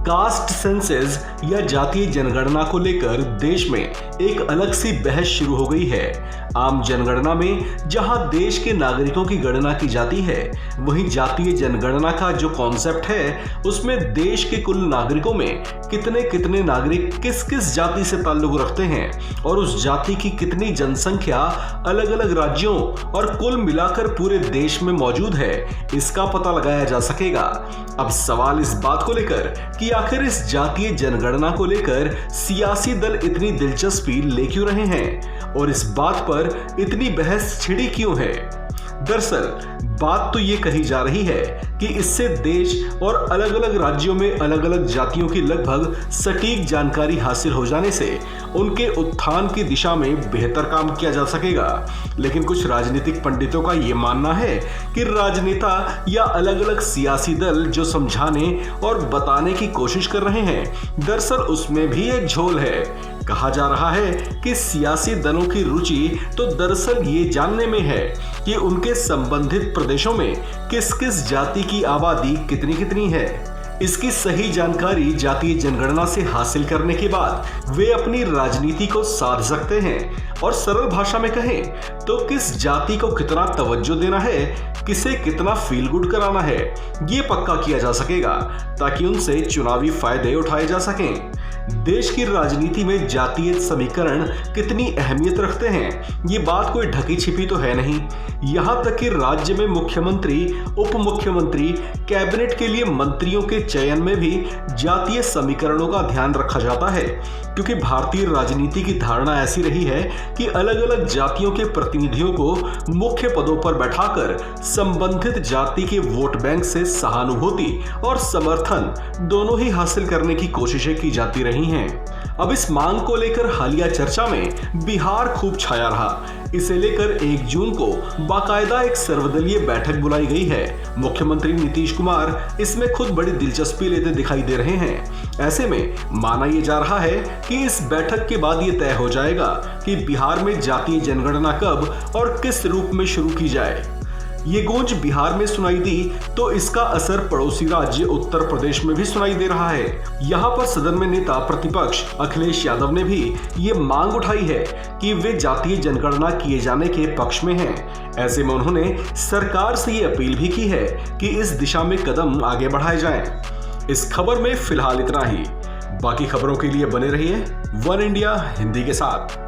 Caste census या जातीय जनगणना को लेकर देश में एक अलग सी बहस शुरू हो गई है। आम जनगणना में जहां देश के नागरिकों की गणना की जाती है, वहीं जातीय जनगणना का जो कॉन्सेप्ट है उसमें देश के कुल नागरिकों में कितने कितने नागरिक किस किस जाति से ताल्लुक रखते हैं और उस जाति की कितनी जनसंख्या अलग अलग राज्यों और कुल मिलाकर पूरे देश में मौजूद है, इसका पता लगाया जा सकेगा। अब सवाल इस बात को लेकर कि आखिर इस जातीय जनगणना को लेकर सियासी दल इतनी दिलचस्पी ले क्यों रहे हैं और इस बात पर इतनी बहस छिड़ी क्यों है। दरअसल बात तो ये कही जा रही है कि इससे देश और अलग अलग राज्यों में अलग अलग जातियों की लगभग सटीक जानकारी हासिल हो जाने से उनके उत्थान की दिशा में बेहतर काम किया जा सकेगा। लेकिन कुछ राजनीतिक पंडितों का ये मानना है कि राजनेता या अलग अलग सियासी दल जो समझाने और बताने की कोशिश कर रहे हैं, दरअसल उसमें भी एक झोल है। कहा जा रहा है कि सियासी दलों की रुचि तो दरअसल ये जानने में है कि उनके संबंधित प्रदेशों में किस किस जाति की आबादी कितनी कितनी है। इसकी सही जानकारी जातीय जनगणना से हासिल करने के बाद वे अपनी राजनीति को साध सकते हैं और सरल भाषा में कहें तो किस जाति को कितना तवज्जो देना है, किसे कितना फील गुड कराना है, ये पक्का किया जा सकेगा ताकि उनसे चुनावी फायदे उठाए जा सकें। देश की राजनीति में जातीय समीकरण कितनी अहमियत रखते हैं, ये बात कोई ढकी छिपी तो है नहीं। यहाँ तक कि राज्य में मुख्यमंत्री, उप मुख्यमंत्री, कैबिनेट के लिए मंत्रियों के चयन में भी जातीय समीकरणों का ध्यान रखा जाता है, क्योंकि भारतीय राजनीति की धारणा ऐसी रही है कि अलग अलग जातियों के प्रतिनिधियों को मुख्य पदों पर बैठाकर संबंधित जाति के वोट बैंक से सहानुभूति और समर्थन दोनों ही हासिल करने की कोशिशें की जाती रही हैं। अब इस मांग को लेकर हालिया चर्चा में बिहार खूब छाया रहा। इसे लेकर 1 जून को बाकायदा एक सर्वदलीय बैठक बुलाई गई है। मुख्यमंत्री नीतीश कुमार इसमें खुद बड़ी दिलचस्पी लेते दिखाई दे रहे हैं। ऐसे में माना यह जा रहा है कि इस बैठक के बाद ये तय हो जाएगा कि बिहार में जातीय जनगणना कब और किस रूप में शुरू की जाए। ये गूंज बिहार में सुनाई दी तो इसका असर पड़ोसी राज्य उत्तर प्रदेश में भी सुनाई दे रहा है। यहाँ पर सदन में नेता प्रतिपक्ष अखिलेश यादव ने भी ये मांग उठाई है कि वे जातीय जनगणना किए जाने के पक्ष में हैं। ऐसे में उन्होंने सरकार से ये अपील भी की है कि इस दिशा में कदम आगे बढ़ाए जाएं। इस खबर में फिलहाल इतना ही। बाकी खबरों के लिए बने रहिए वन इंडिया हिंदी के साथ।